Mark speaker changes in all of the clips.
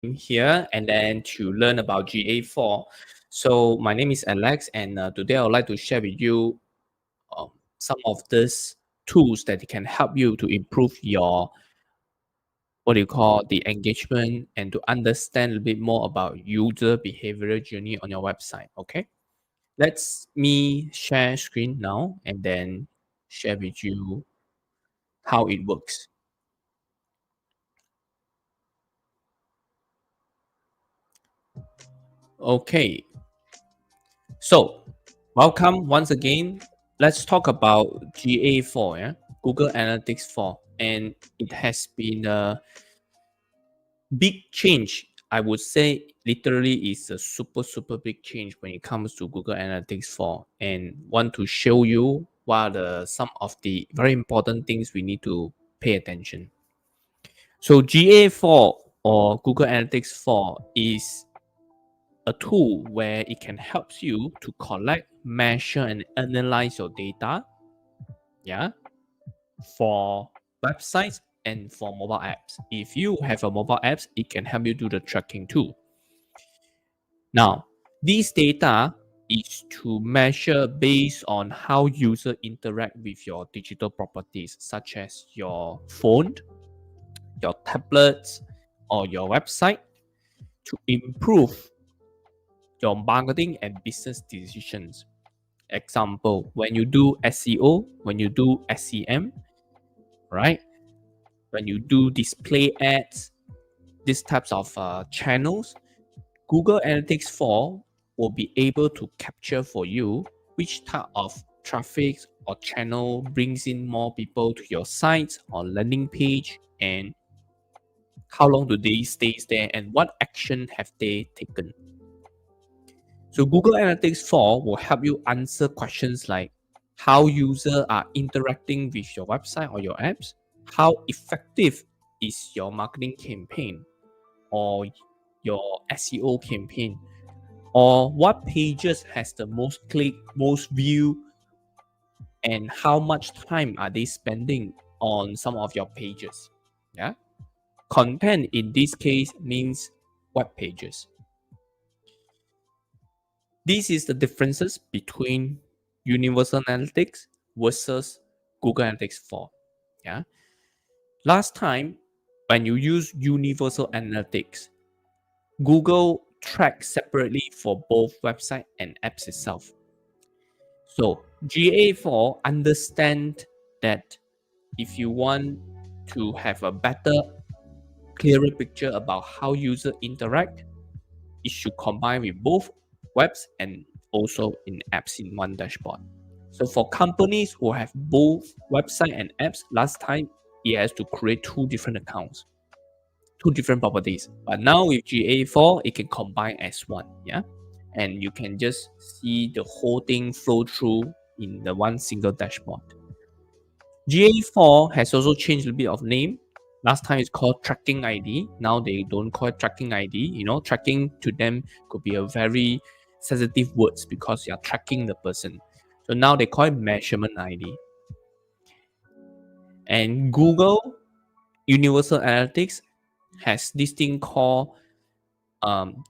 Speaker 1: here and then to learn about GA4. So my name is Alex, and today I would like to share with you some of these tools that can help you to improve your the engagement and to understand a little bit more about user behavioral journey on your website. Okay, let's me share screen now and then share with you how it works. Okay, so welcome once again. Let's talk about GA4, yeah? Google Analytics 4. And it has been a big change. I would say literally is a super big change when it comes to Google Analytics 4. And want to show you what are some of the very important things we need to pay attention. So GA4 or Google Analytics 4 is a tool where it can help you to collect, measure, and analyze your data, yeah, for websites and for mobile apps. If you have a mobile apps, it can help you do the tracking too. Now, this data is to measure based on how user interact with your digital properties, such as your phone, your tablets, or your website, to improve your marketing and business decisions. Example, when you do SEO, when you do SEM, right? When you do display ads, these types of channels, Google Analytics 4 will be able to capture for you which type of traffic or channel brings in more people to your site or landing page, and how long do they stay there and what action have they taken. So Google Analytics 4 will help you answer questions like how users are interacting with your website or your apps, how effective is your marketing campaign or your SEO campaign, or what pages has the most click, most view, and how much time are they spending on some of your pages. Yeah. Content in this case means web pages. This is the differences between Universal Analytics versus Google Analytics 4. Yeah. Last time, when you use Universal Analytics, Google tracks separately for both website and apps itself. So GA4 understand that if you want to have a better, clearer picture about how users interact, it should combine with both webs and also in apps in one dashboard. So for companies who have both website and apps, last time it has to create two different accounts, two different properties. But now with GA4, it can combine as one. Yeah. And you can just see the whole thing flow through in the one single dashboard. GA4 has also changed a bit of name. Last time it's called Tracking ID. Now they don't call it Tracking ID. You know, tracking to them could be a very sensitive words because you are tracking the person. So now they call it Measurement ID. And Google Universal Analytics has this thing called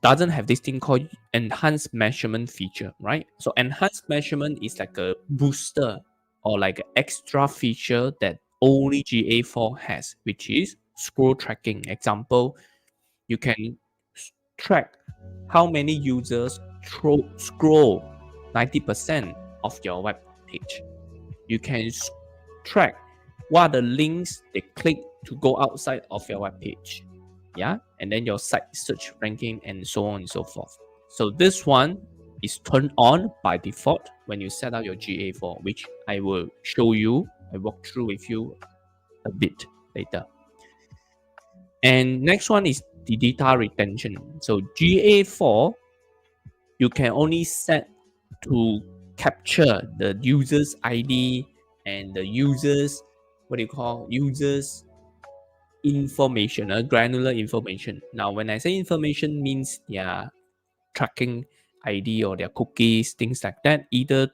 Speaker 1: doesn't have this thing called enhanced measurement feature, right? So enhanced measurement is like a booster or like an extra feature that only GA4 has, which is scroll tracking. Example, you can track how many users scroll 90% of your web page. You can track what are the links they click to go outside of your web page. Yeah, and then your site search ranking and so on and so forth. So this one is turned on by default when you set up your GA4, which I will show you, I walk through with you a bit later. And next one is the data retention. So GA4, you can only set to capture the user's ID and the user's users information, granular information. Now, when I say information, means their tracking ID or their cookies, things like that, either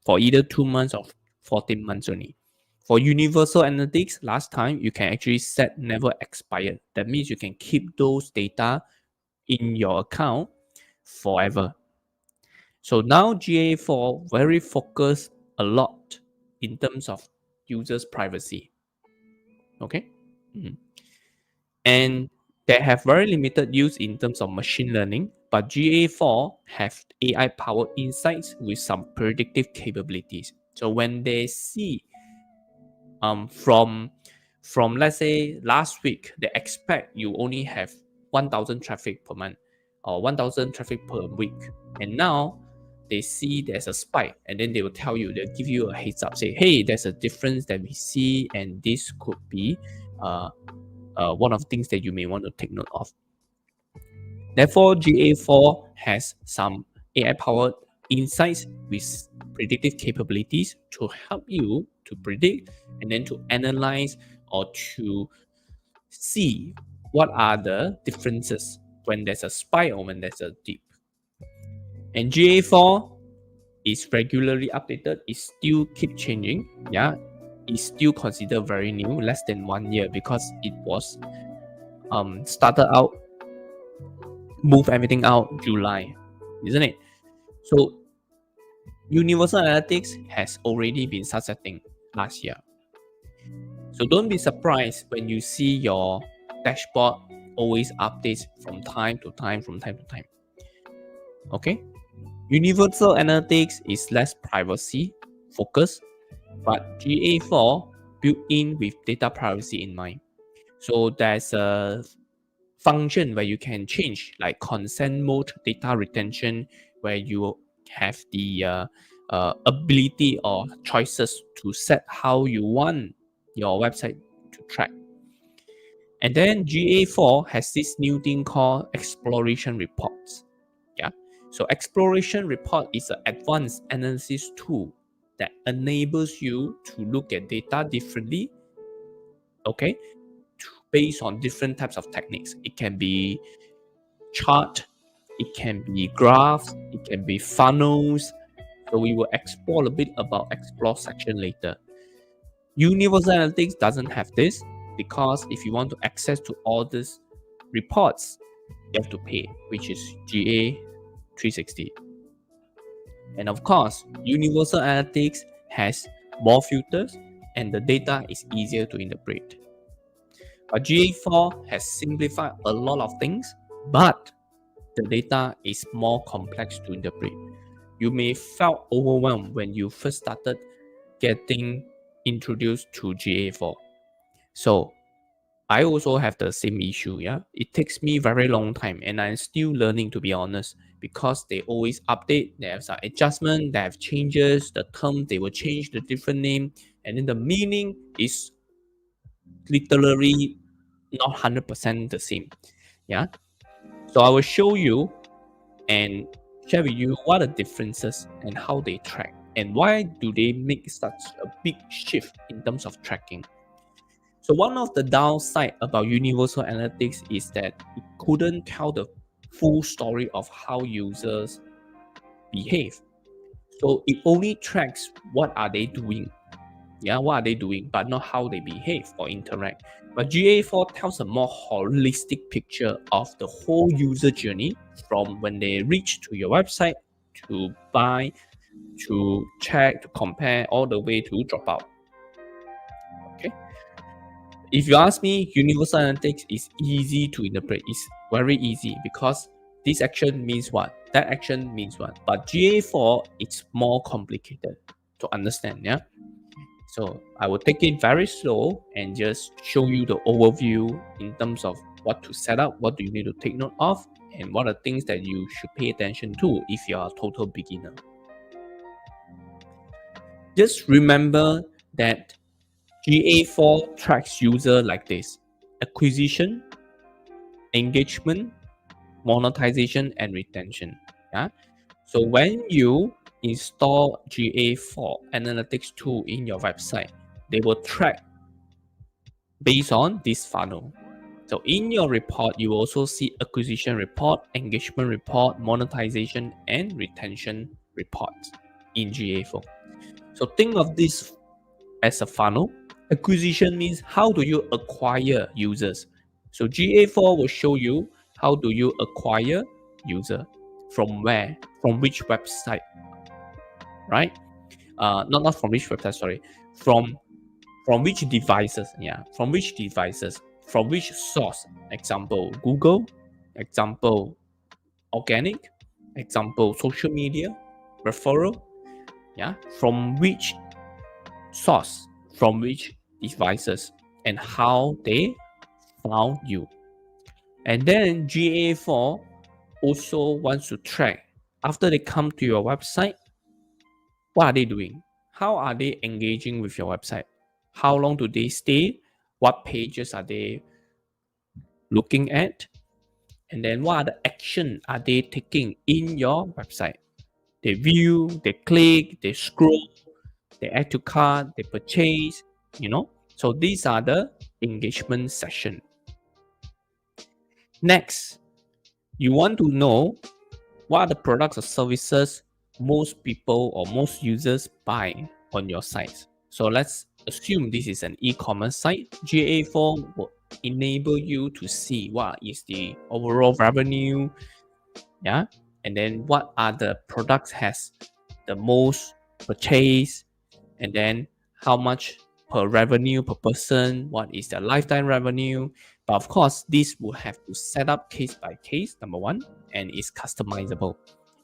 Speaker 1: 2 months or 14 months only. For universal analytics, last time you can actually set never expired. That means you can keep those data in your account forever. So now GA4 very focused a lot in terms of users' privacy. Okay. And they have very limited use in terms of machine learning, but GA4 have AI powered insights with some predictive capabilities. So when they see from let's say last week, they expect you only have 1,000 traffic per month or 1,000 traffic per week, and now they see there's a spike, and then they will tell you, they'll give you a heads up, say, hey, there's a difference that we see, and this could be one of the things that you may want to take note of. Therefore, GA4 has some AI-powered insights with predictive capabilities to help you to predict and then to analyze or to see what are the differences when there's a spike or when there's a dip. And GA4 is regularly updated, it still keep changing. Yeah, it's still considered very new, less than 1 year, because it was started out, move everything out July, isn't it? So Universal Analytics has already been sunsetting last year. So don't be surprised when you see your dashboard always updates from time to time. Okay? Universal Analytics is less privacy focused, but GA4 built in with data privacy in mind. So there's a function where you can change like consent mode data retention, where you have the ability or choices to set how you want your website to track. And then GA4 has this new thing called exploration reports. Yeah. So exploration report is an advanced analysis tool that enables you to look at data differently. Okay. Based on different types of techniques. It can be chart, it can be graphs, it can be funnels. So we will explore a bit about explore section later. Universal Analytics doesn't have this, because if you want to access to all these reports, you have to pay, which is GA 360. And of course, Universal Analytics has more filters and the data is easier to interpret. But GA4 has simplified a lot of things, but the data is more complex to interpret. You may felt overwhelmed when you first started getting introduced to GA4. So I also have the same issue. Yeah, it takes me very long time, and I'm still learning, to be honest, because they always update. They have some adjustment, they have changes. The term they will change the different name, and then the meaning is literally not 100% the same. Yeah, so I will show you and share with you what are the differences and how they track, and why do they make such a big shift in terms of tracking. So one of the downside about Universal Analytics is that it couldn't tell the full story of how users behave. So it only tracks what are they doing. Yeah, what are they doing, but not how they behave or interact. But GA4 tells a more holistic picture of the whole user journey, from when they reach to your website, to buy, to check, to compare, all the way to drop out. Okay. If you ask me, Universal Analytics is easy to interpret. It's very easy, because this action means what, that action means what. But GA4, it's more complicated to understand. Yeah. So I will take it very slow and just show you the overview in terms of what to set up, what do you need to take note of, and what are things that you should pay attention to if you are a total beginner. Just remember that GA4 tracks user like this: acquisition, engagement, monetization, and retention. Yeah. So when you install GA4 analytics tool in your website, they will track based on this funnel. So in your report, you will also see acquisition report, engagement report, monetization, and retention reports in GA4. So think of this as a funnel, Acquisition means how do you acquire users. So GA4 will show you how do you acquire user, from where, from which website, right? Not from which website, sorry, from which devices, yeah, from which devices, from which source. Example, Google. Example, organic. Example, social media, referral. Yeah, from which source, from which devices, and how they found you. And then GA4 also wants to track, after they come to your website, what are they doing? How are they engaging with your website? How long do they stay? What pages are they looking at? And then what are the action are they taking in your website? They view, they click, they scroll, they add to cart, they purchase, you know. So these are the engagement session. Next, you want to know what are the products or services most people or most users buy on your site. So let's assume this is an e-commerce site. GA4 will enable you to see what is the overall revenue, yeah, and then what are the products has the most purchase, and then how much per revenue per person, what is the lifetime revenue. But of course, this will have to set up case by case, number one, and it's customizable,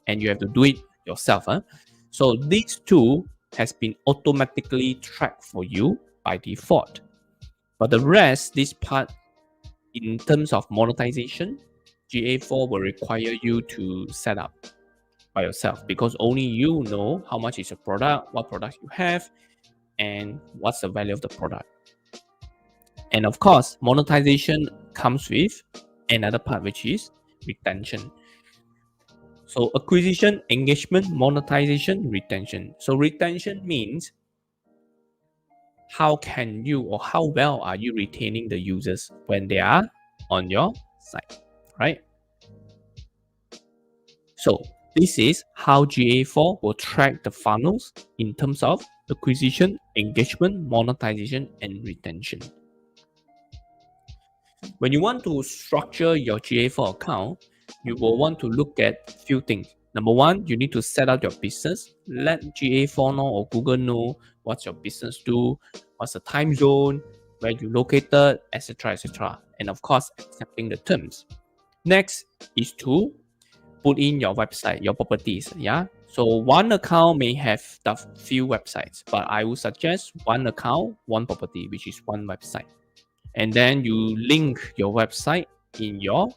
Speaker 1: and you have to do it yourself. So these two has been automatically tracked for you by default. But the rest, this part, in terms of monetization, GA4 will require you to set up by yourself, because only you know how much is your product, what product you have, and what's the value of the product. And of course, monetization comes with another part, which is retention. So acquisition, engagement, monetization, retention. So retention means how can you, or how well are you retaining the users when they are on your site, right? So this is how GA4 will track the funnels in terms of acquisition, engagement, monetization, and retention. When you want to structure your GA4 account, you will want to look at few things. Number one, you need to set out your business. Let GA4 know or Google know what's your business do, what's the time zone, where you located, etc., etc. And of course, accepting the terms. Next is to put in your website, your properties. Yeah. So one account may have the few websites, but I would suggest one account, one property, which is one website. And then you link your website in your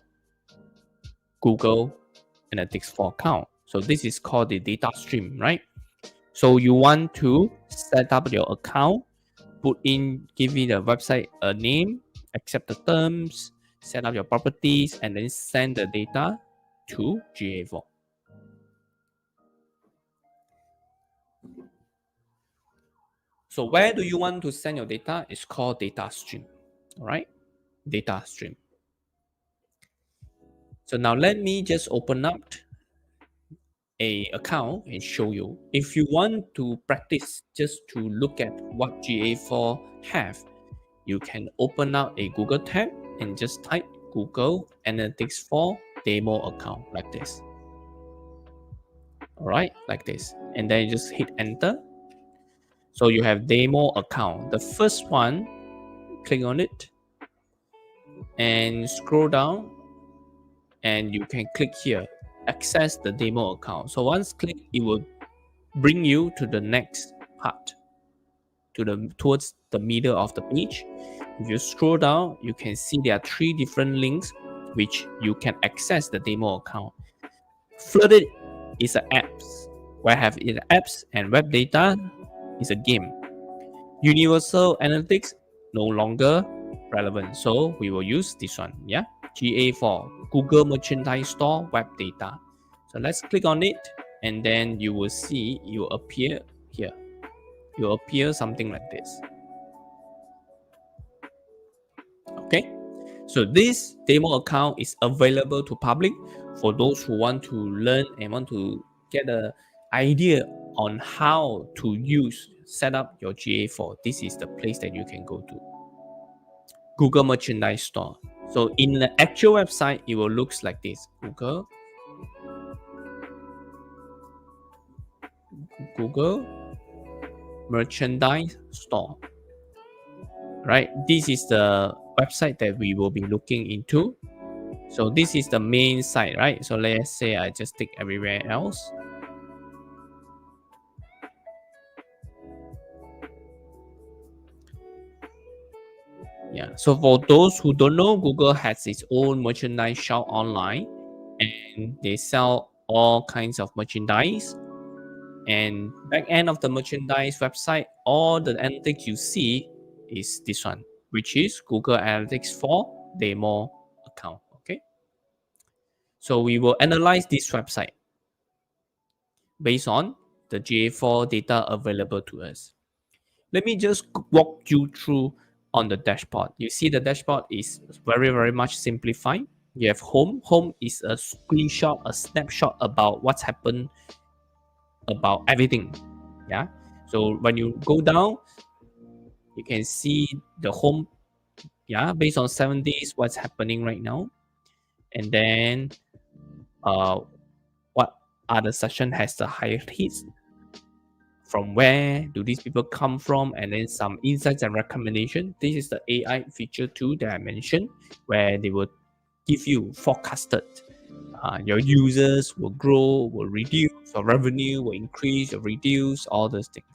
Speaker 1: Google Analytics 4 account. So this is called the data stream, right? So you want to set up your account, put in, give it the website a name, accept the terms, set up your properties, and then send the data to GA4. So where do you want to send your data? It's called data stream. All right, data stream. So now let me just open up a account and show you. If you want to practice just to look at what GA4 have, you can open up a Google tab and just type Google Analytics 4 demo account like this. All right, like this. And then you just hit enter. So you have demo account. The first one, click on it and scroll down, and you can click here, access the demo account. So once click, it will bring you to the next part, towards the middle of the page. If you scroll down, you can see there are 3 different links which you can access the demo account. Flooded is an apps, where I have it apps, and web data is a game. Universal Analytics no longer relevant, so we will use this one. Yeah, GA4 Google Merchandise Store web data. So let's click on it, and then you will see you appear here. You appear something like this. Okay, so this demo account is available to public for those who want to learn and want to get an idea on how to use set up your GA4, this is the place that you can go to. Google Merchandise Store. So in the actual website, it will look like this. Google Merchandise Store. Right? This is the website that we will be looking into. So this is the main site, right? So let's say I just take everywhere else. Yeah. So for those who don't know, Google has its own merchandise shop online, and they sell all kinds of merchandise. And back end of the merchandise website, all the analytics you see is this one, which is Google Analytics 4 demo account. Okay. So we will analyze this website based on the GA4 data available to us. Let me just walk you through on the dashboard. You see the dashboard is very, very much simplified. You have home. Home is a screenshot, a snapshot about what's happened, about everything. Yeah. So when you go down, you can see the home. Yeah, based on 7 days, what's happening right now, and then what other session has the highest hits, from where do these people come from, and then some insights and recommendation. This is the AI feature 2 that I mentioned, where they will give you forecasted your users will grow, will reduce, your revenue will increase or reduce, all those things.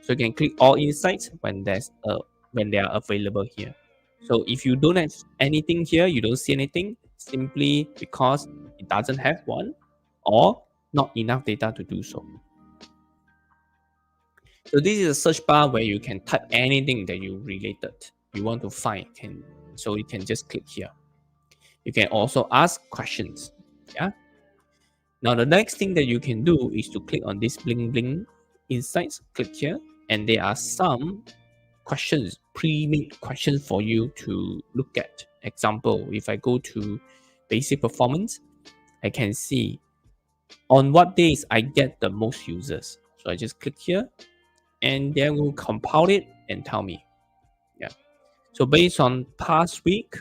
Speaker 1: So you can click all insights when they are available here. So if you don't have anything here, you don't see anything, simply because it doesn't have one or not enough data to do so. So this is a search bar where you can type anything that you want to find. So you can just click here. You can also ask questions. Yeah. Now the next thing that you can do is to click on this bling bling insights. Click here, and there are some questions, pre-made questions for you to look at. Example, if I go to basic performance, I can see on what days I get the most users. So I just click here, and they will compile it and tell me. Yeah. So based on past week,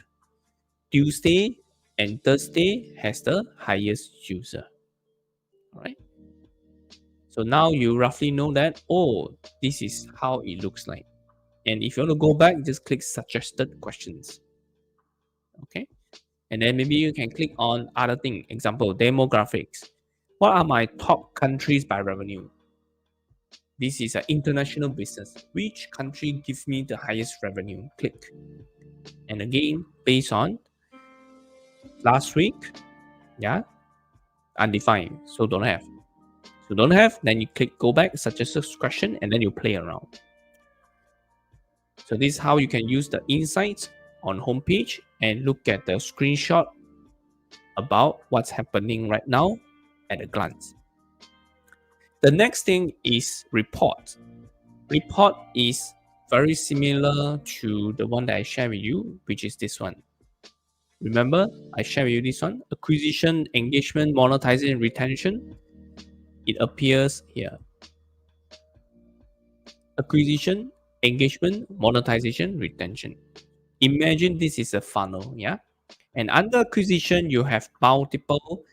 Speaker 1: Tuesday and Thursday has the highest user. All right. So now you roughly know that, oh, this is how it looks like. And if you want to go back, just click suggested questions. Okay. And then maybe you can click on other thing. Example, demographics. What are my top countries by revenue? This is an international business. Which country gives me the highest revenue? Click. And again, based on last week, yeah, undefined. So don't have. So don't have, then you click go back, suggest a question, and then you play around. So this is how you can use the insights on homepage and look at the screenshot about what's happening right now at a glance. The next thing is report. Report is very similar to the one that I shared with you, which is this one. Remember, I shared with you this one, acquisition, engagement, monetization, retention. It appears here. Acquisition, engagement, monetization, retention. Imagine this is a funnel, yeah? And under acquisition, you have multiple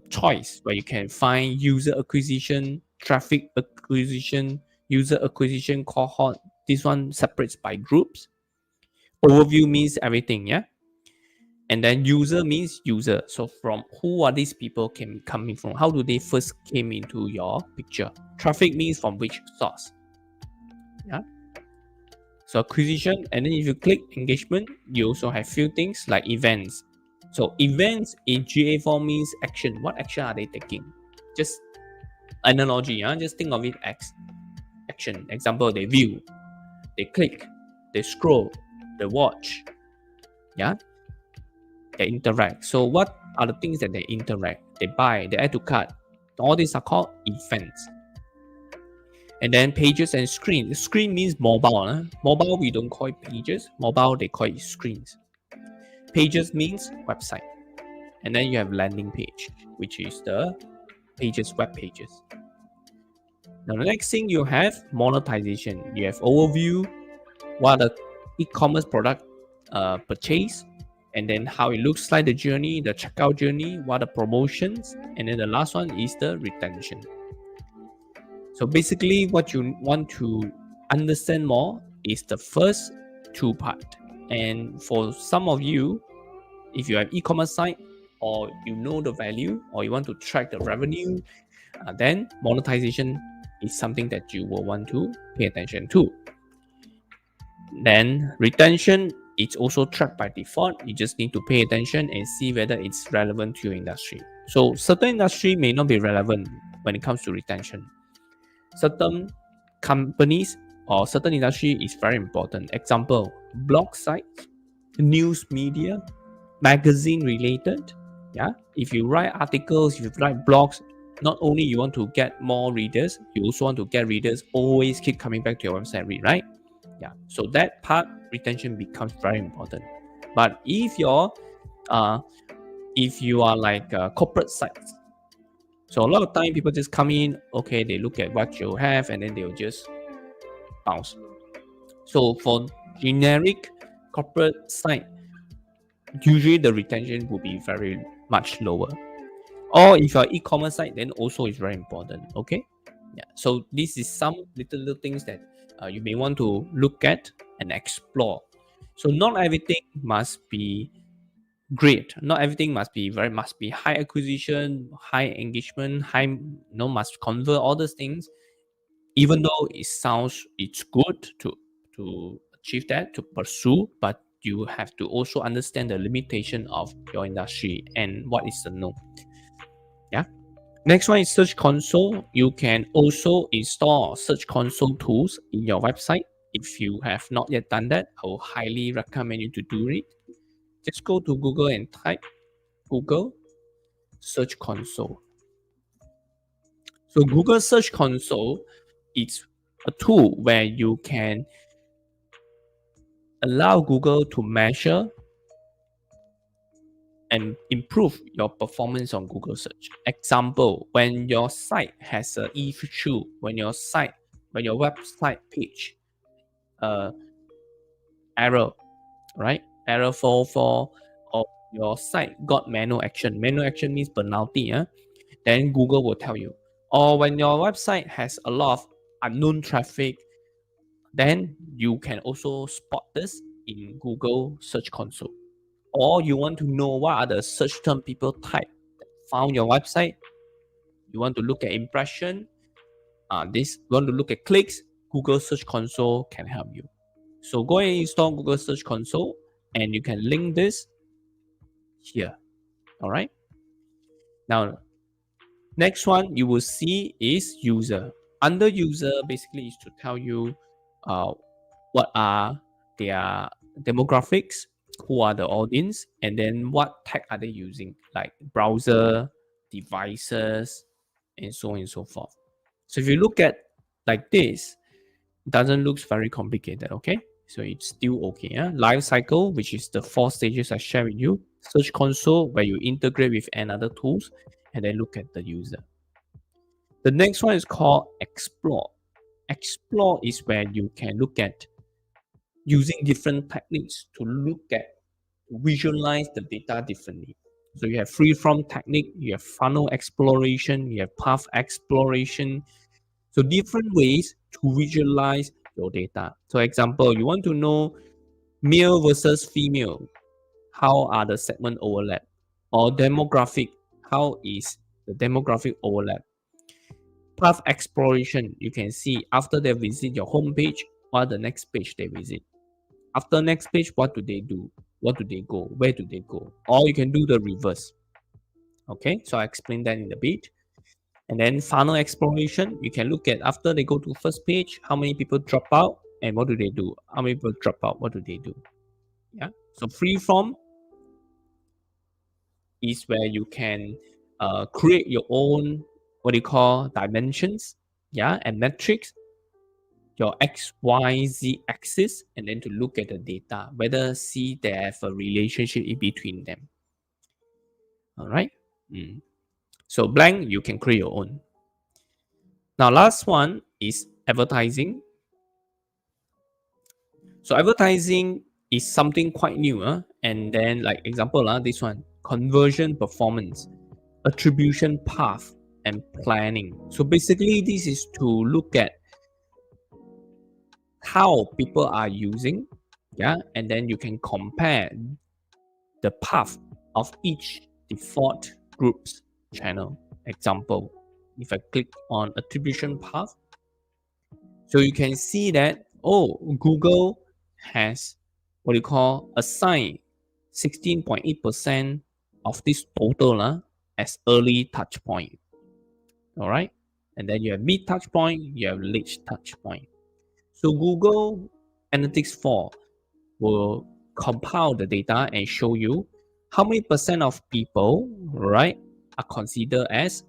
Speaker 1: choice where you can find user acquisition, traffic acquisition, user acquisition cohort. This one separates by groups. Overview means everything, yeah? And then user means user. So from who are these people coming from? How do they first came into your picture? Traffic means from which source? Yeah. So acquisition, and then if you click engagement, you also have few things like events. So events in GA4 means action. What action are they taking? Just analogy, just think of it as action. Example, they view, they click, they scroll, they watch, yeah, they interact. So what are the things that they interact? They buy, they add to cart. All these are called events. And then pages and screen. Screen means mobile. Mobile, we don't call it pages. Mobile, they call it screens. Pages means website. And then you have landing page, which is the pages, web pages. Now the next thing you have monetization. You have overview, what the e-commerce product purchase, and then how it looks like the journey, the checkout journey, what are the promotions, and then the last one is the retention. So basically what you want to understand more is the first two part. And for some of you, if you have e-commerce site or you know the value or you want to track the revenue, then monetization is something that you will want to pay attention to. Then retention is also tracked by default. You just need to pay attention and see whether it's relevant to your industry. So certain industry may not be relevant when it comes to retention. Certain companies or certain industry is very important. Example, blog sites, news media, magazine related. Yeah, if you write articles, if you write blogs, not only you want to get more readers, you also want to get readers always keep coming back to your website, read, right? Yeah, so that part retention becomes very important. But if you are like corporate sites, so a lot of time people just come in, okay, they look at what you have and then they'll just bounce. So for generic corporate site, usually the retention will be very much lower. Or if you're e-commerce site, then also is very important. Okay, yeah. So this is some little things that you may want to look at and explore. So not everything must be great. Not everything must be high acquisition, high engagement, must convert all those things. Even though it's good to achieve that, to pursue, but you have to also understand the limitation of your industry and what is the no. Yeah. Next one is Search Console. You can also install Search Console tools in your website. If you have not yet done that, I will highly recommend you to do it. Just go to Google and type Google Search Console. So Google Search Console is a tool where you can allow Google to measure and improve your performance on Google search. Example, when your site has an issue, when your website page error, right? Error 404, or your site got manual action. Manual action means penalty. Then Google will tell you. Or when your website has a lot of unknown traffic, then you can also spot this in Google Search Console. Or you want to know what are the search term people type that found your website. You want to look at impression. You want to look at clicks. Google Search Console can help you. So go and install Google Search Console, and you can link this here. All right. Now, next one you will see is user. Under user, basically is to tell you what are their demographics, who are the audience, and then what tag are they using, like browser, devices, and so on and so forth. So if you look at like this, it doesn't look very complicated, okay? So it's still okay. Yeah? Life cycle, which is the 4 stages I share with you. Search console, where you integrate with another tools, and then look at the user. The next one is called explore. Explore is where you can look at using different techniques to look at, visualize the data differently. So you have free-form technique, you have funnel exploration, you have path exploration. So different ways to visualize your data. So example, you want to know male versus female. How are the segment overlap? Or demographic, how is the demographic overlap? Path exploration, you can see after they visit your homepage, what the next page they visit. After next page, what do they do? What do they go? Where do they go? Or you can do the reverse. Okay, so I explained that in a bit. And then funnel exploration, you can look at after they go to first page, how many people drop out and what do they do? How many people drop out? What do they do? Yeah. So free form is where you can create your own what do you call dimensions, yeah, and metrics, your X, Y, Z axis, and then to look at the data, whether see they have a relationship in between them. All right. So blank, you can create your own. Now, last one is advertising. So advertising is something quite new, and then like example, this one, conversion performance, attribution path, and planning. So basically, this is to look at how people are using, yeah, and then you can compare the path of each default group's channel. Example, if I click on attribution path, so you can see that, oh, Google has what you call assigned 16.8% of this total as early touch point. All right. And then you have mid touch point, you have late touch point. So Google Analytics 4 will compile the data and show you how many percent of people, right, are considered as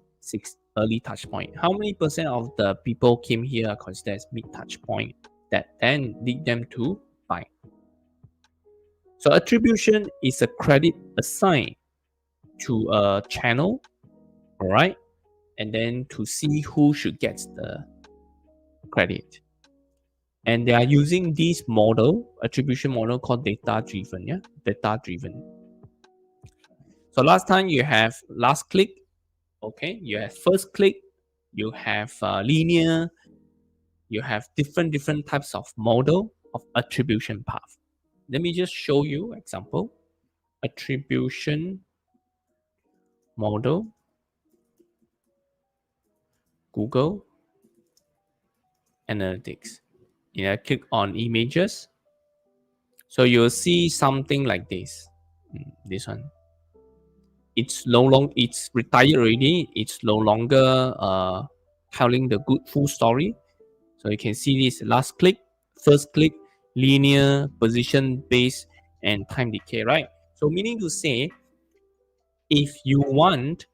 Speaker 1: early touch point. How many percent of the people came here are considered as mid touch point that then lead them to buy. So attribution is a credit assigned to a channel, all right, and then to see who should get the credit. And they are using this model, attribution model called data driven, yeah, data driven. So last time you have last click, okay, you have first click, you have linear, you have different types of model of attribution path. Let me just show you example. Attribution model, Google Analytics. I click on images. So you'll see something like this. This one. It's it's retired already. It's no longer telling the good full story. So you can see this last click, first click, linear, position based, and time decay, right? So meaning to say, if you want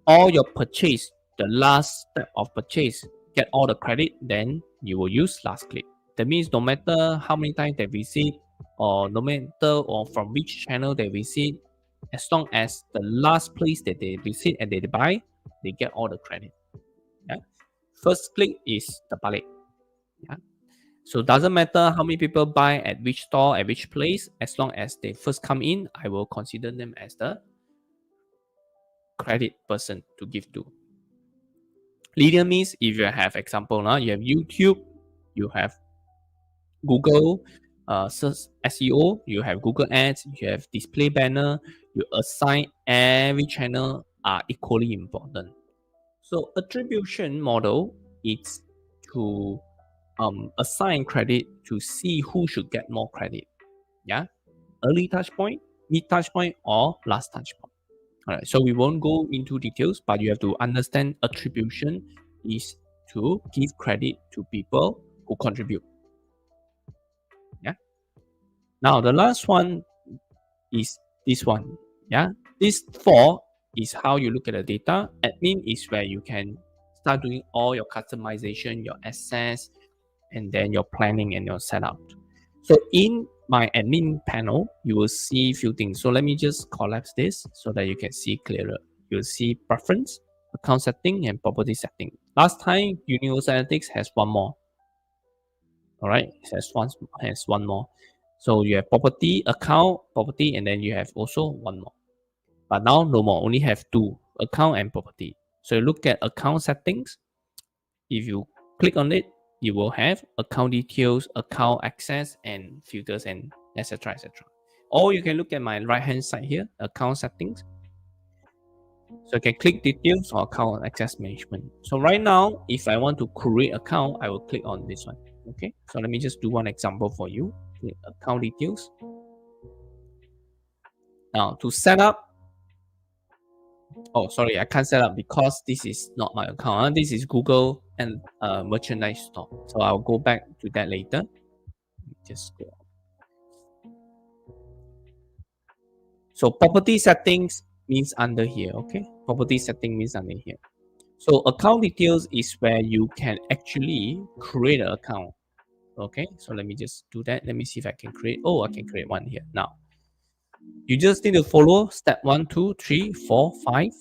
Speaker 1: all your purchase, the last step of purchase, get all the credit, then you will use last click. That means no matter how many times they visit, or no matter or from which channel they visit, as long as the last place that they visit and they buy, they get all the credit. Yeah. First click is the balik. Yeah. So it doesn't matter how many people buy at which store, at which place, as long as they first come in, I will consider them as the credit person to give to. Linear means if you have example, you have YouTube, you have Google search SEO, you have Google Ads, you have display banner, you assign every channel are equally important. So attribution model is to assign credit to see who should get more credit. Yeah, early touch point, mid touch point, or last touch point. All right, so we won't go into details, but you have to understand attribution is to give credit to people who contribute. Yeah. Now the last one is this one. Yeah. This 4 is how you look at the data. Admin is where you can start doing all your customization, your access, and then your planning and your setup. So in my admin panel, you will see a few things. So let me just collapse this so that you can see clearer. You'll see preference, account setting, and property setting. Last time, Universal Analytics has one more. All right, it has one more. So you have property, account, property, and then you have also one more. But now no more, only have 2, account and property. So you look at account settings. If you click on it, you will have account details, account access, and filters, and etc. etc. Or you can look at my right hand side here, account settings. So you can click details or account access management. So right now, if I want to create account, I will click on this one. Okay, so let me just do one example for you. Click account details. Now to set up, oh sorry, I can't set up because this is not my account. This is Google and merchandise store. So I'll go back to that later. Just go. So property settings means under here. Okay, property setting means under here. So account details is where you can actually create an account. Okay, so let me just do that. Let me see if I can create. Oh, I can create one here now. You just need to follow step 1, 2, 3, 4, 5.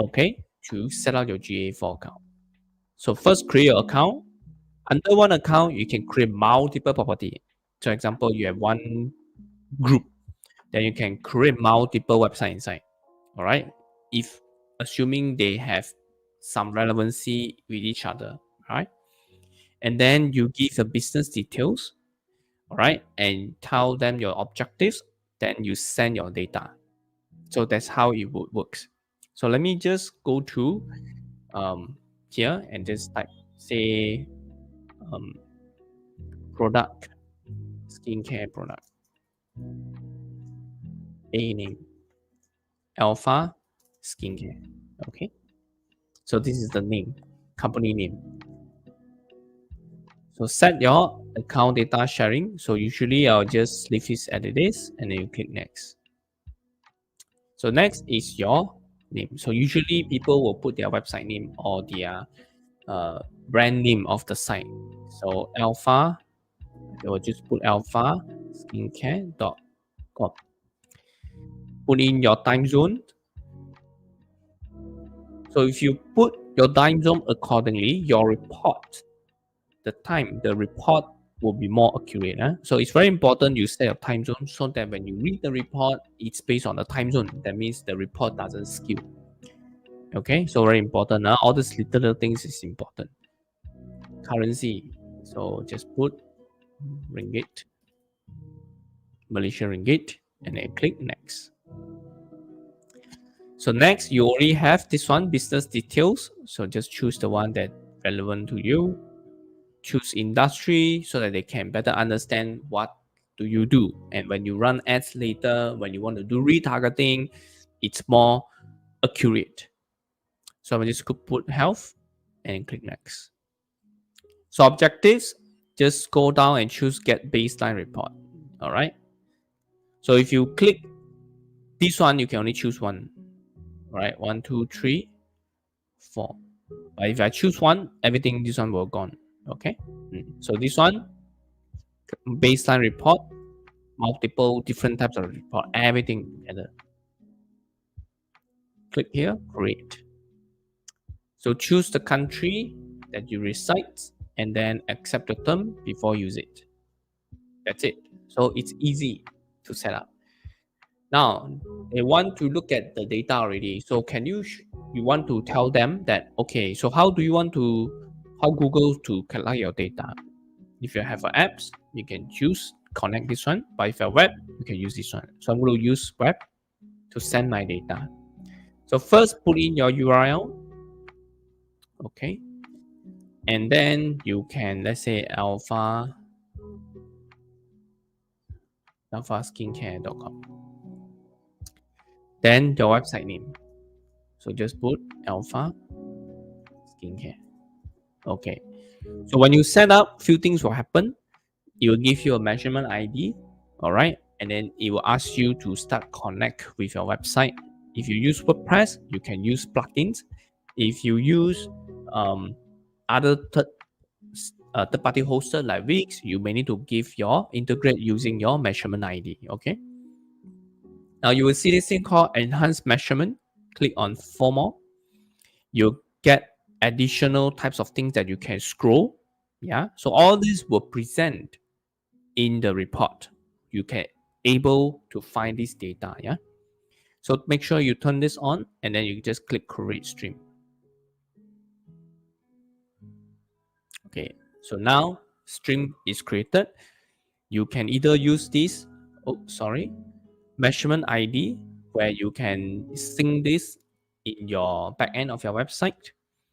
Speaker 1: Okay, to set up your GA4 account. So first create your account. Under one account, you can create multiple property. For example, you have one group, then you can create multiple website inside. All right. If assuming they have some relevancy with each other, right? And then you give the business details, all right, and tell them your objectives. Then you send your data. So that's how it would works. So let me just go to here and just type say product, skincare product, a name, alpha skincare. Okay, so this is the name, company name. So set your account data sharing. So usually I'll just leave this as it is and then you click next. So next is your name. So usually people will put their website name or their brand name of the site. So alpha, they will just put alpha skincare.com. Put in your time zone. So if you put your time zone accordingly, your report, the time, the report will be more accurate. So it's very important you set your time zone so that when you read the report, it's based on the time zone. That means the report doesn't skew. Okay, so very important. All these little things is important. Currency. So just put ringgit, Malaysian ringgit, and then click next. So next, you already have this one, business details. So just choose the one that relevant to you. Choose industry so that they can better understand what do you do. And when you run ads later, when you want to do retargeting, it's more accurate. So I just could put health and click next. So objectives, just go down and choose get baseline report. All right. So if you click this one, you can only choose one. All right, 1, 2, 3, 4. But if I choose one, everything this one will gone. Okay. So this one, baseline report, multiple different types of report, everything together. Click here, create. So choose the country that you reside and then accept the term before use it. That's it. So it's easy to set up. Now they want to look at the data already. So can you want to tell them that, okay, so how Google to collect your data? If you have apps, you can choose connect this one. But if you're web, you can use this one. So I'm going to use web to send my data. So first put in your URL. Okay. And then you can, let's say alphaskincare.com. Then your website name. So just put alpha skincare. Okay. So when you set up, few things will happen. It will give you a measurement ID. All right. And then it will ask you to start connect with your website. If you use WordPress, you can use plugins. If you use other third-party hoster like Wix, you may need to integrate using your measurement ID. Okay. Now you will see this thing called enhanced measurement. Click on for more. You'll get additional types of things that you can scroll. Yeah. So all this will present in the report. You can able to find this data. Yeah. So make sure you turn this on and then you just click create stream. Okay. So now stream is created. You can either use this, measurement ID, where you can sync this in your backend of your website.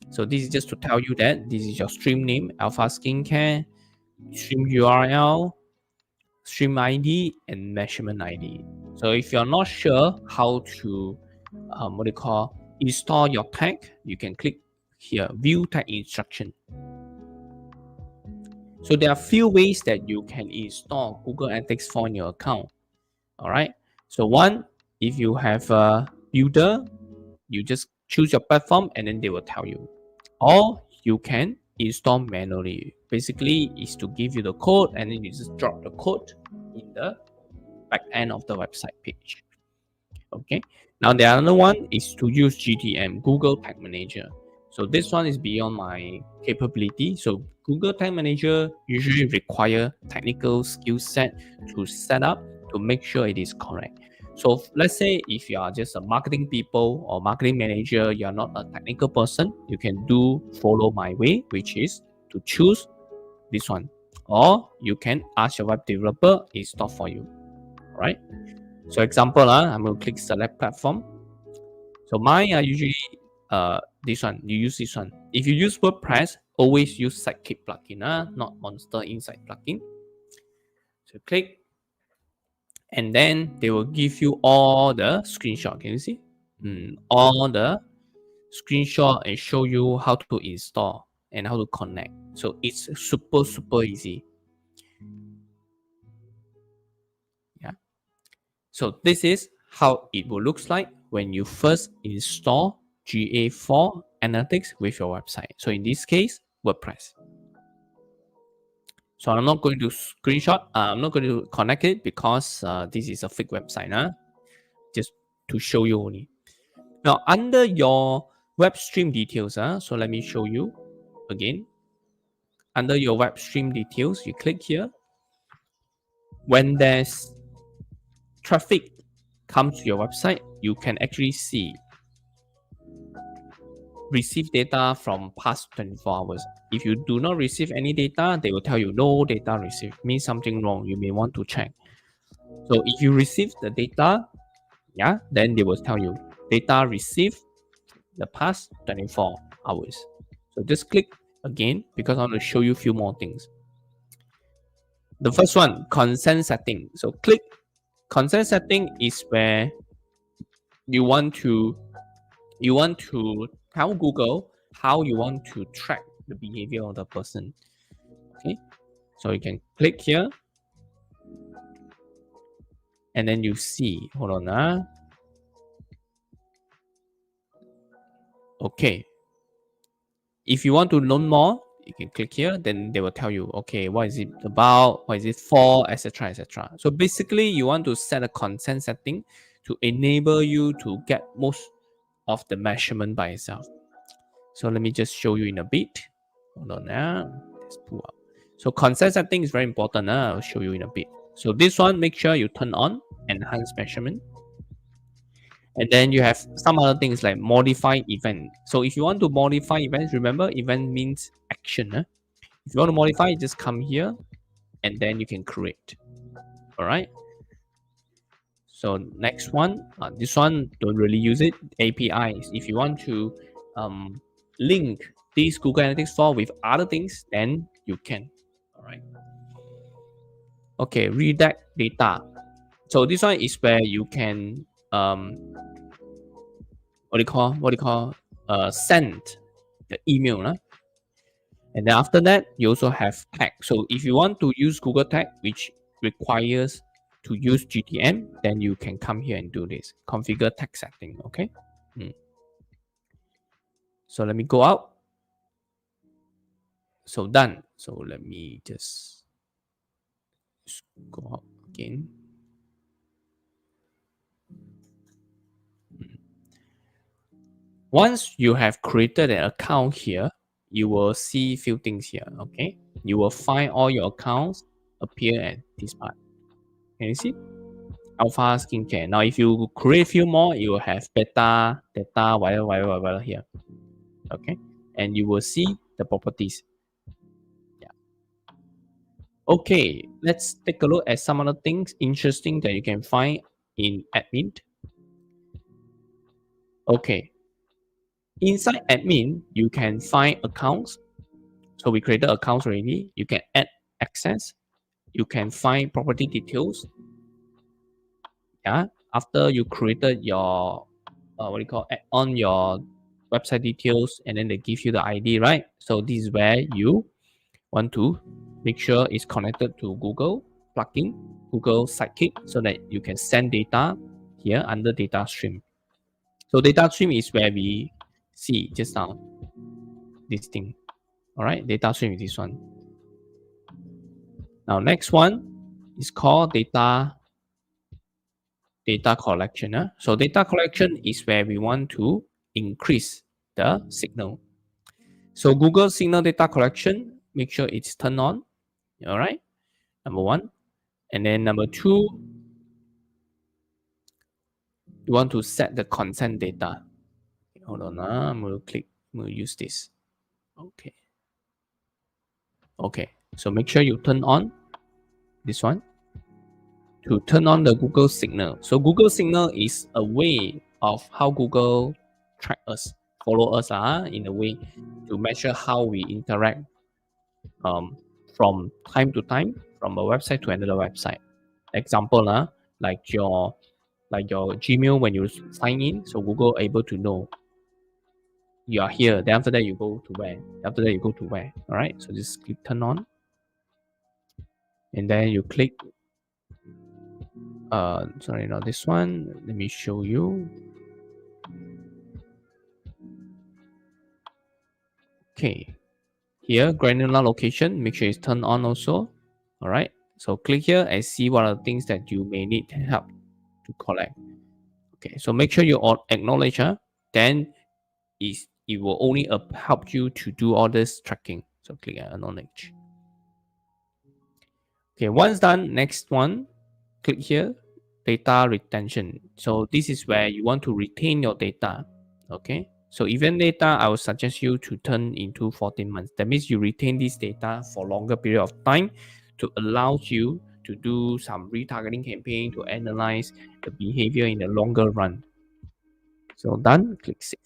Speaker 1: So this is just to tell you that this is your stream name, Alpha Skincare, stream URL, stream ID, and measurement ID. So if you're not sure how to install your tag, you can click here, view tag instruction. So there are few ways that you can install Google Analytics 4 in your account. All right. So one, if you have a builder, you just choose your platform and then they will tell you. Or you can install manually. Basically, is to give you the code and then you just drop the code in the back end of the website page. Okay. Now the other one is to use GTM, Google Tag Manager. So this one is beyond my capability. So Google Tag Manager usually require technical skill set to set up to make sure it is correct. So let's say if you are just a marketing people or marketing manager, you are not a technical person, you can follow my way, which is to choose this one. Or you can ask your web developer, install for you. All right. So example, I'm going to click select platform. So mine are usually this one. You use this one. If you use WordPress, always use Sidekick plugin, not Monster Insight plugin. So click, and then they will give you all the screenshot. Can you see? All the screenshot and show you how to install and how to connect. So it's super easy. Yeah. So this is how it will look like when you first install GA4 Analytics with your website. So in this case, WordPress. So I'm not going to screenshot. I'm not going to connect it because this is a fake website, just to show you only. Now under your web stream details, so let me show you again. Under your web stream details, you click here. When there's traffic comes to your website, you can actually see receive data from past 24 hours. If you do not receive any data, they will tell you no data received, means something wrong. You may want to check. So if you receive the data, then they will tell you data received the past 24 hours. So just click again because I want to show you a few more things. The first one, consent setting. So click consent setting is where you want to tell Google how you want to track the behavior of the person. Okay, so you can click here, and then you see. Hold on, Okay, if you want to learn more, you can click here. Then they will tell you, okay, what is it about? What is it for? Etc. Etc. So basically, you want to set a consent setting to enable you to get most of the measurement by itself. So let me just show you in a bit. Hold on let's pull up. So consent setting is very important. I'll show you in a bit. So this one, make sure you turn on enhanced measurement. And then you have some other things like modify event. So if you want to modify events, remember event means action. If you want to modify, just come here and then you can create. All right. So next one, this one don't really use it. APIs. If you want to link these Google Analytics 4 with other things, then you can. All right. Okay, redact data. So this one is where you can send the email, and then after that you also have tag. So if you want to use Google Tag, which requires to use GTM, then you can come here and do this. Configure tag setting. Okay. So let me go out. So done. So let me just go out again. Once you have created an account here, you will see a few things here. Okay. You will find all your accounts appear at this part. Can you see? Alpha skincare. Now, if you create a few more, you will have beta, data, whatever here. Okay. And you will see the properties. Yeah. Okay. Let's take a look at some other things interesting that you can find in admin. Okay. Inside admin, you can find accounts. So we created accounts already. You can add access. You can find property details. Yeah. After you created your add on your website details, and then they give you the ID, right? So this is where you want to make sure it's connected to Google plugin, Google Sidekick, so that you can send data here under data stream. So data stream is where we see just now this thing. All right, data stream is this one. Now next one is called data collection. So data collection is where we want to increase the signal. So Google Signal data collection, make sure it's turned on. All right, number one. And then number two, you want to set the consent data. Hold on, I'm going to click, I'm going to use this. Okay. Okay, so make sure you turn on this one to turn on the Google Signal. So Google Signal is a way of how Google track us, follow us in a way to measure how we interact from time to time from a website to another website. Example, like your Gmail when you sign in, so Google able to know you are here. Then after that you go to where? After that you go to where? All right. So just click turn on, and then you click. Sorry, not this one. Let me show you. Okay, here granular location. Make sure it's turned on also. All right. So click here and see what are the things that you may need help to collect. Okay, so make sure you acknowledge. Then it will only help you to do all this tracking. So click acknowledge. Okay, once done, next one, click here, data retention. So this is where you want to retain your data. Okay, so event data, I would suggest you to turn into 14 months. That means you retain this data for longer period of time to allow you to do some retargeting campaign to analyze the behavior in the longer run. So done, click save.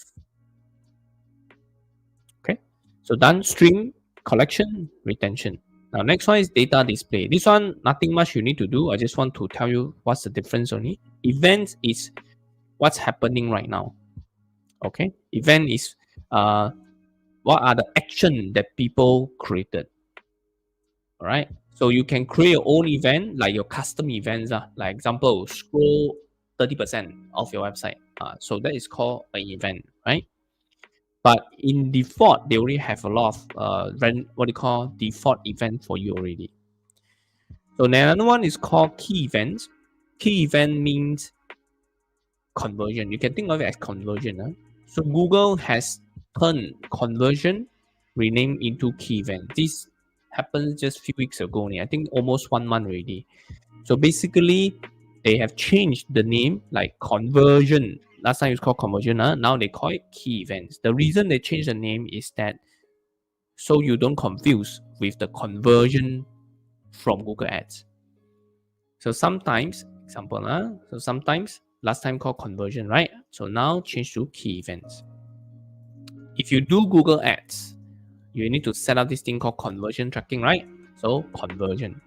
Speaker 1: Okay, so done, stream, collection, retention. Now next one is data display. This one, nothing much you need to do. I just want to tell you what's the difference only. Events is what's happening right now. Okay, event is what are the action that people created. All right, so you can create your own event, like your custom events. Like example, scroll 30% of your website. So that is called an event, right? But in default, they already have a lot of what you call default event for you already. So another one is called key events. Key event means conversion. You can think of it as conversion. So Google has turned conversion renamed into key event. This happened just a few weeks ago. I think almost 1 month already. So basically, they have changed the name like conversion. Last time it was called conversion. Now they call it key events. The reason they changed the name is that so you don't confuse with the conversion from Google Ads. So sometimes, example, so sometimes last time called conversion, right? So now change to key events. If you do Google Ads, you need to set up this thing called conversion tracking, right? So conversion.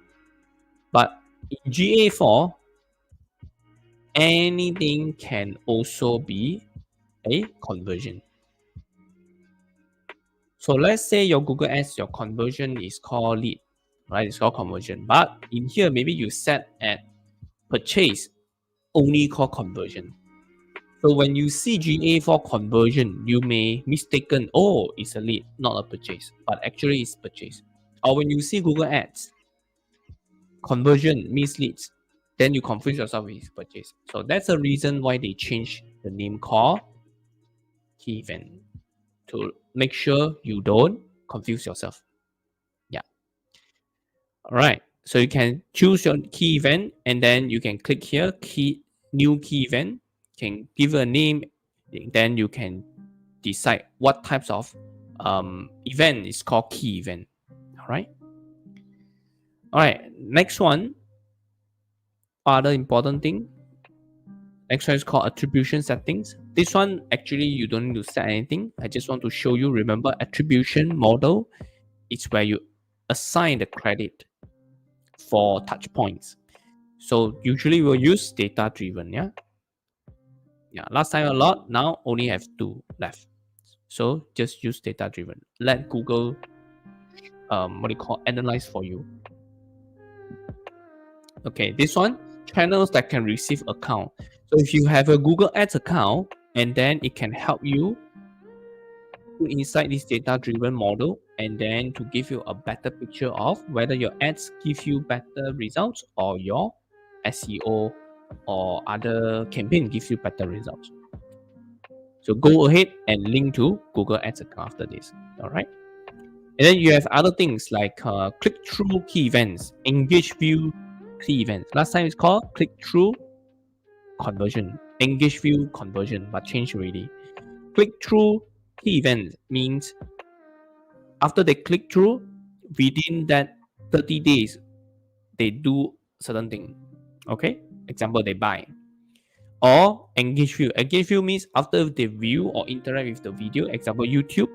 Speaker 1: But in GA4, anything can also be a conversion. So let's say your Google Ads, your conversion is called lead, right? It's called conversion. But in here, maybe you set at purchase, only called conversion. So when you see GA4 conversion, you may mistaken, oh, it's a lead, not a purchase, but actually it's purchase. Or when you see Google Ads, conversion means leads, then you confuse yourself with purchase. So that's the reason why they changed the name called key event to make sure you don't confuse yourself. Yeah. All right. So you can choose your key event and then you can click here, new key event, can give a name, then you can decide what types of event is called key event. All right. All right. Next one, other important thing. Next one is called attribution settings. This one, actually, you don't need to set anything. I just want to show you, remember attribution model is where you assign the credit for touch points. So usually we'll use data driven. Yeah. Last time a lot, now only have 2 left. So just use data driven. Let Google analyze for you. Okay, this one, channels that can receive account. So if you have a Google Ads account, and then it can help you put inside this data driven model, and then to give you a better picture of whether your ads give you better results or your SEO or other campaign gives you better results. So go ahead and link to Google Ads account after this. All right. And then you have other things like click-through key events, engage view key events. Last time it's called click-through conversion, engage view conversion, but changed already. Click-through key events means after they click through, within that 30 days, they do certain thing. Okay? Example, they buy. Or engage view. Engage view means after they view or interact with the video, example YouTube,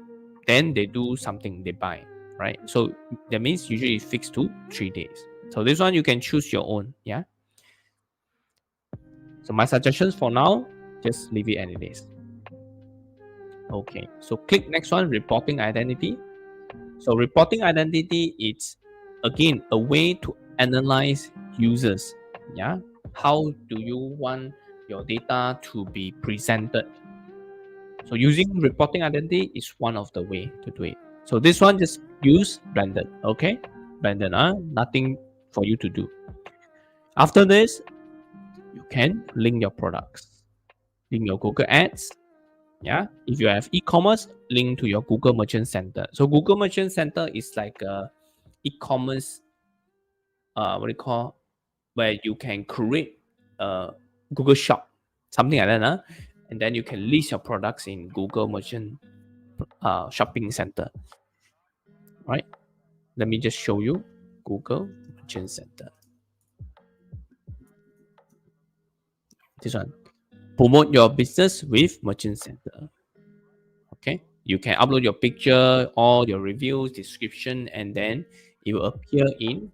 Speaker 1: then they do something, they buy, right? So that means usually it's fixed to 3 days. So this one you can choose your own, yeah. So my suggestions for now, just leave it as it is. Okay, so click next one, reporting identity. So reporting identity is again a way to analyze users. Yeah, how do you want your data to be presented? So using reporting identity is one of the way to do it. So this one just use Brandon. Okay, Brandon, nothing for you to do. After this, you can link your products, link your Google Ads. Yeah, if you have e-commerce, link to your Google Merchant Center. So Google Merchant Center is like a e-commerce, what do you call, where you can create a Google Shop, something like that, and then you can list your products in Google Merchant Shopping Center. Right? Let me just show you Google Merchant Center. This one, promote your business with Merchant Center. Okay, you can upload your picture, all your reviews, description, and then it will appear in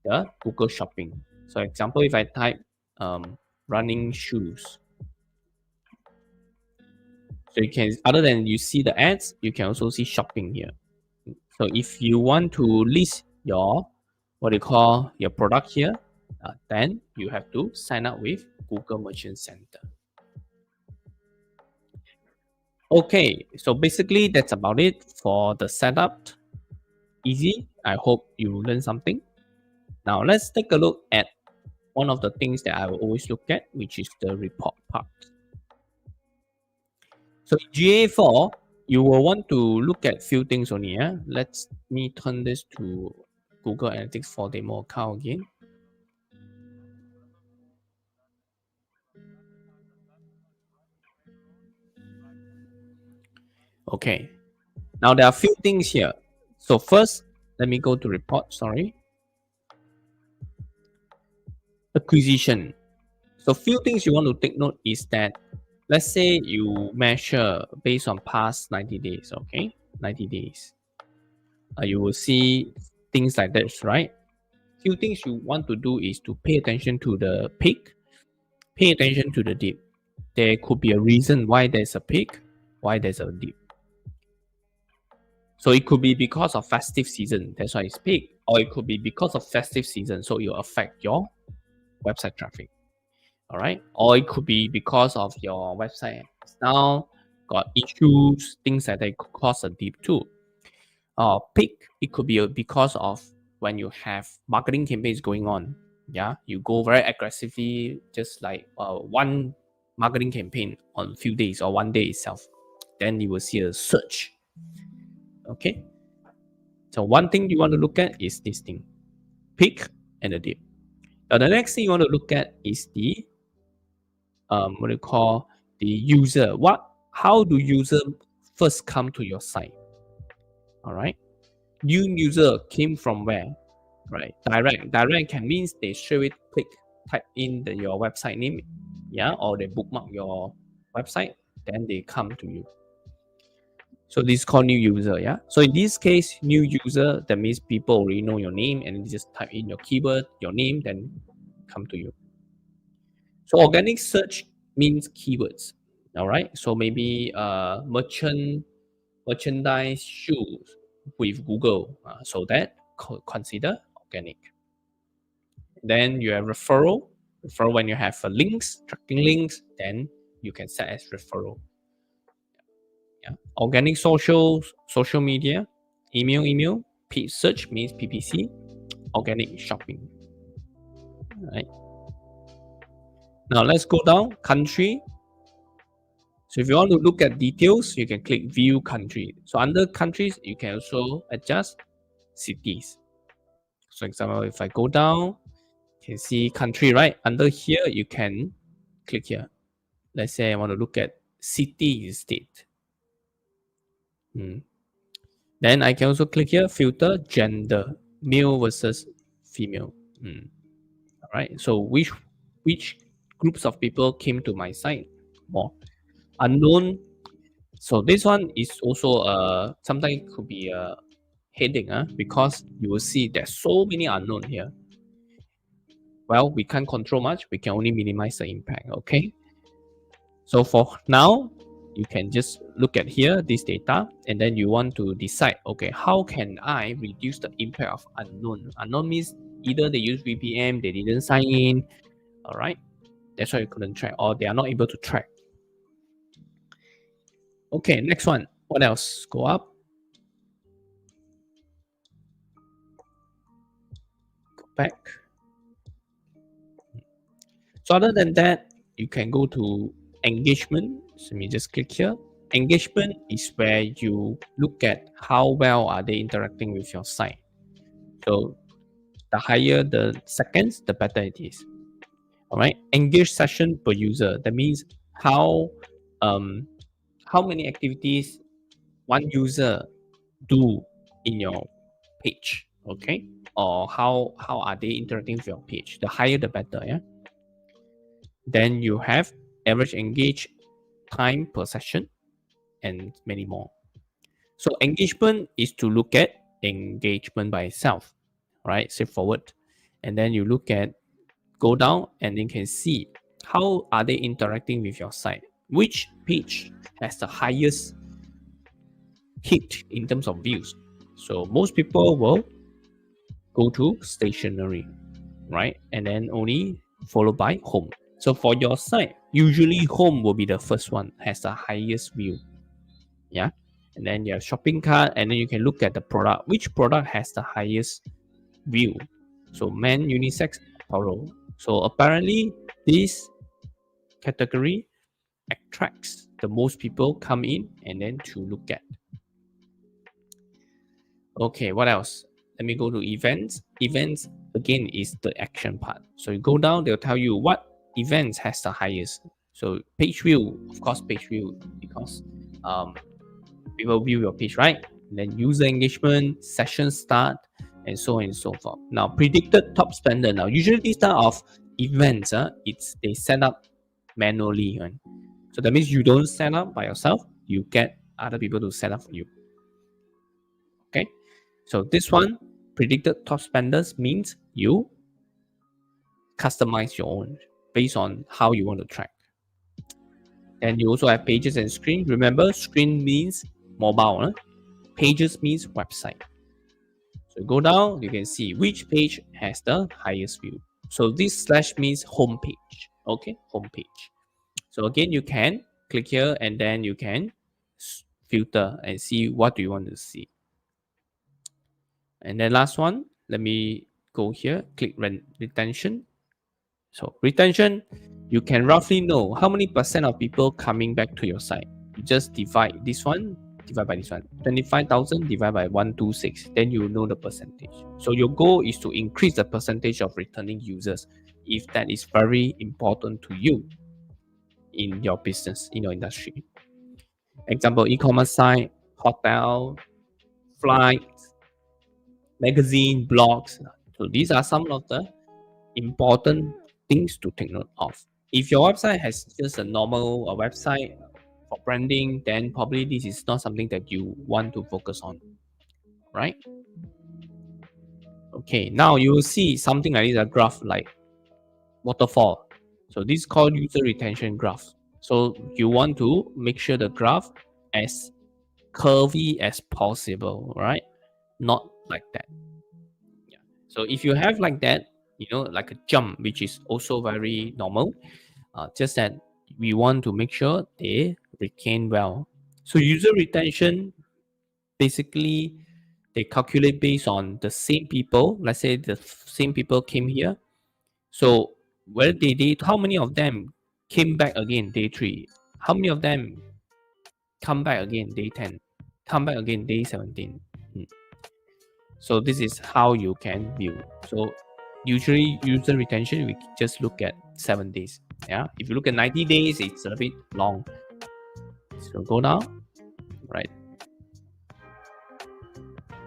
Speaker 1: the Google Shopping. So example, if I type running shoes, so you can, other than you see the ads, you can also see shopping here. So if you want to list your, what do you call, your product here, then you have to sign up with Google Merchant Center. Okay, so basically that's about it for the setup. Easy. I hope you learned something. Now let's take a look at one of the things that I will always look at, which is the report part. So GA4, you will want to look at few things only. Let me turn this to Google Analytics 4 demo account again. Okay, now there are a few things here. So first, let me go to report, sorry. Acquisition. So few things you want to take note is that, let's say you measure based on past 90 days, okay? 90 days. You will see things like this, right? Few things you want to do is to pay attention to the peak, pay attention to the dip. There could be a reason why there's a peak, why there's a dip. So it could be because of festive season, that's why it's peak, or it could be because of festive season, so it will affect your website traffic. All right, or it could be because of your website now got issues, things like that could cause a dip too. Peak, it could be because of when you have marketing campaigns going on. Yeah, you go very aggressively, just like one marketing campaign on a few days or one day itself, then you will see a surge. Okay, so one thing you want to look at is this thing, peak and the dip. Now the next thing you want to look at is the what do you call, the user. How do user first come to your site? All right, new user came from where? Right, direct can means they straight away click, type in your website name, yeah, or they bookmark your website, then they come to you. So this is called new user, yeah. So in this case, new user, that means people already know your name and you just type in your keyword, your name, then come to you. So organic search means keywords. All right. So maybe merchandise shoes with Google. So that consider organic. Then you have referral. Referral when you have links, tracking links, then you can set as referral. Yeah. Organic social media, email. Paid search means PPC. Organic shopping. All right. Now let's go down country. So if you want to look at details, you can click view country. So under countries, you can also adjust cities. So example, if I go down, you can see country, right? Under here, you can click here. Let's say I want to look at city instead. Then I can also click here, filter gender, male versus female. All right. So which groups of people came to my site? More unknown. So this one is also sometimes could be a heading, because you will see there's so many unknown here. Well, we can't control much. We can only minimize the impact. Okay. So for now, you can just look at here, this data, and then you want to decide, okay, how can I reduce the impact of unknown? Unknown means either they use VPN, they didn't sign in, all right? That's why you couldn't track, or they are not able to track. Okay, next one. What else? Go up. Go back. So other than that, you can go to engagement. So let me just click here. Engagement is where you look at how well are they interacting with your site. So the higher the seconds, the better it is. All right. Engaged session per user. That means how many activities one user do in your page. Okay. Or how are they interacting with your page? The higher the better. Yeah. Then you have average engage time per session and many more. So engagement is to look at engagement by itself, right? Straightforward. And then you look at, go down and you can see how are they interacting with your site. Which page has the highest hit in terms of views? So most people will go to stationery, right? And then only followed by home. So for your site, usually home will be the first one, has the highest view. Yeah. And then you have shopping cart, and then you can look at the product. Which product has the highest view? So men, unisex, apparel. So apparently this category attracts the most people come in and then to look at. Okay, what else? Let me go to events. Events again is the action part. So you go down, they'll tell you what events has the highest. So page view, of course, page view because people view your page, right? And then user engagement, session start, and so on and so forth. Now, predicted top spender. Now, usually these type of events, they set up manually. Right? So that means you don't set up by yourself. You get other people to set up for you. Okay. So this one, predicted top spenders means you customize your own based on how you want to track. And you also have pages and screen. Remember, screen means mobile. Huh? Pages means website. So go down, you can see which page has the highest view. So this slash means home page. Okay, home page. So again, you can click here and then you can filter and see what do you want to see. And then last one, let me go here, click retention. So retention, you can roughly know how many percent of people coming back to your site. You just divide this one, divide by this one. 25,000 divided by 126. Then you know the percentage. So your goal is to increase the percentage of returning users if that is very important to you in your business, in your industry. Example, e-commerce site, hotel, flights, magazine, blogs. So these are some of the important things to take note of. If your website has just a normal website for branding, then probably this is not something that you want to focus on, right? Okay, now you will see something like this, a graph like waterfall. So this is called user retention graph. So you want to make sure the graph as curvy as possible, right? Not like that. Yeah. So if you have like that, like a jump, which is also very normal, just that we want to make sure they retain well. So user retention, basically, they calculate based on the same people. Let's say the same people came here. So whether they did, how many of them came back again day 3? How many of them come back again day 10? Come back again day 17? So this is how you can view. So usually user retention, we just look at 7 days. Yeah. If you look at 90 days, it's a bit long. So go down, right?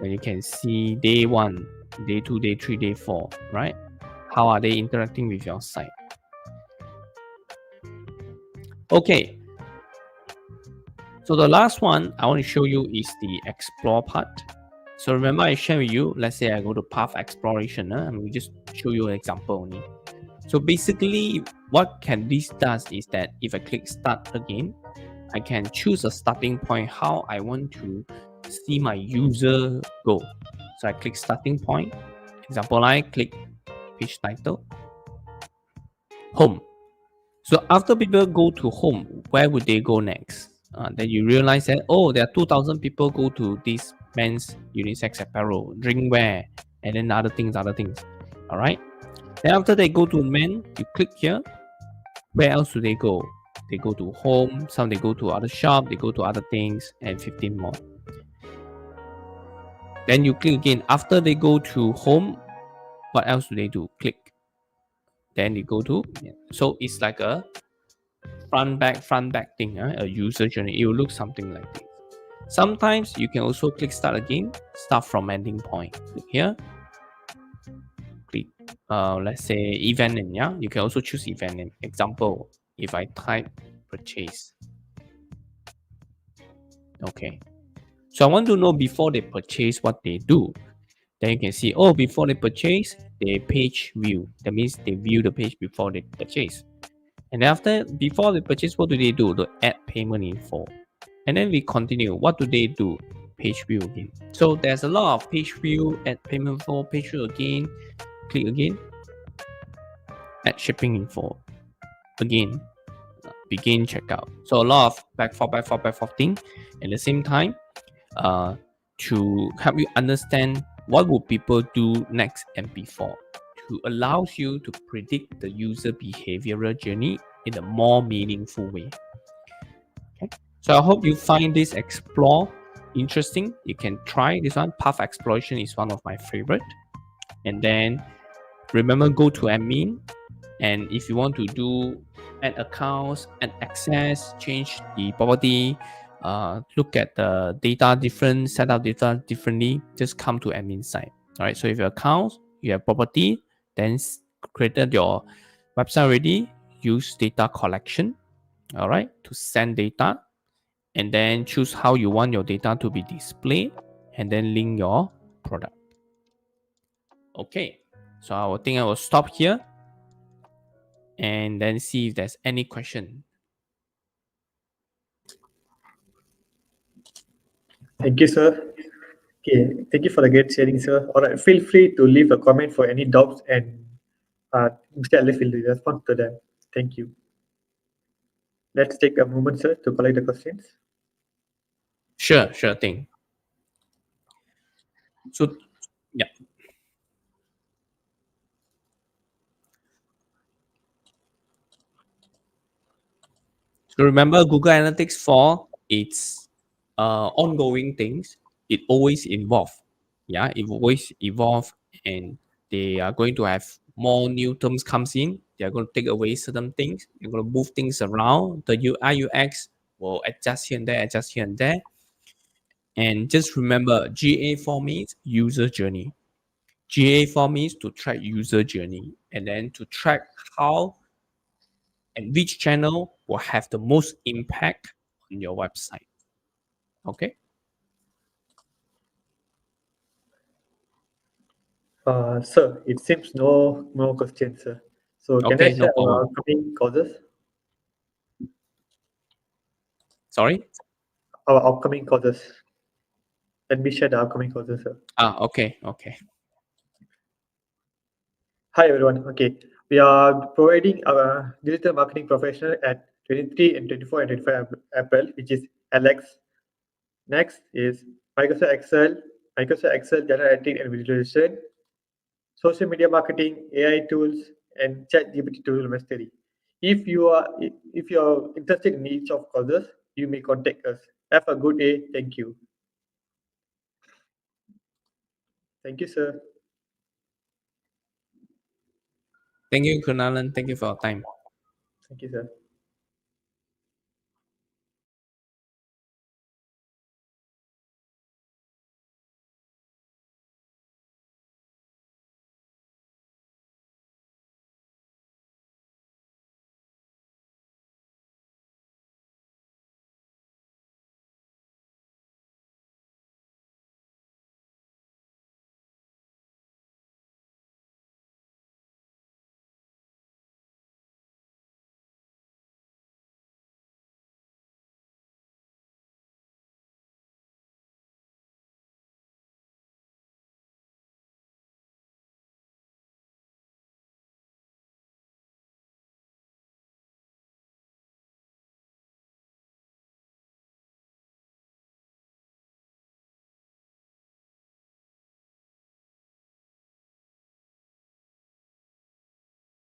Speaker 1: And you can see day 1, day 2, day 3, day 4, right? How are they interacting with your site? Okay. So the last one I want to show you is the explore part. So remember I shared with you, let's say I go to path exploration. And we just show you an example only. So basically what can this does is that if I click start again, I can choose a starting point how I want to see my user go. So I click starting point. Example, I click page title, home. So after people go to home, where would they go next? Then you realize that, oh, there are 2,000 people go to this men's unisex apparel, drinkware, and then other things. All right. Then after they go to men, you click here. Where else do they go? They go to home. Some they go to other shop. They go to other things, and 15 more. Then you click again. After they go to home, what else do they do? Click. Then you go to. So it's like a front back thing, a user journey. It will look something like this. Sometimes you can also click start again, start from ending point. Click here, click let's say event name. Yeah, you can also choose event name. Example, if I type purchase. Okay, so I want to know before they purchase what they do. Then you can see, oh, before they purchase, they page view. That means they view the page before they purchase. And after, before they purchase, what do? They add payment info. And then we continue. What do they do? Page view again. So there's a lot of page view, add payment info, page view again. Click again. Add shipping info. Again. Begin checkout. So a lot of back forth thing. At the same time, to help you understand what will people do next and before, to allows you to predict the user behavioral journey in a more meaningful way. Okay, so I hope you find this explore interesting. You can try this one. Path exploration is one of my favorite. And then remember, go to admin, and if you want to do add accounts, add access, change the property, look at the data different, set up data differently, just come to admin side. All right, so if your account, you have property, then created your website already, use data collection, all right, to send data, and then choose how you want your data to be displayed, and then link your product. Okay, so I think I will stop here and then see if there's any question.
Speaker 2: Thank you, sir. Okay, thank you for the great sharing, sir. All right, feel free to leave a comment for any doubts, and Mr. Alif will respond to them. Thank you. Let's take a moment, sir, to collect the questions.
Speaker 1: Sure thing. So, yeah. So remember, Google Analytics 4, it's ongoing things. It always evolve. Yeah, it always evolve, and they are going to have more new terms comes in. They are going to take away certain things. They're going to move things around. The UI UX will adjust here and there, adjust here and there. And just remember, GA4 means user journey. GA4 means to track user journey, and then to track how and which channel will have the most impact on your website. Okay.
Speaker 2: Sir, it seems no more questions, sir. So can I
Speaker 1: Okay, no
Speaker 2: share our
Speaker 1: problem.
Speaker 2: upcoming courses?
Speaker 1: Sorry.
Speaker 2: Our upcoming courses. Let me share the upcoming courses, sir.
Speaker 1: Okay.
Speaker 2: Hi, everyone. Okay, we are providing our digital marketing professional at 23 and 24 and 25 April, which is Alex. Next is Microsoft Excel general editing and visualization, social media marketing, AI tools, and ChatGPT tool mastery. If you are interested in each of courses, you may contact us. Have a good day. Thank you. Thank you, sir.
Speaker 1: Thank you, Kunalan. Thank you for your time.
Speaker 2: Thank you, sir.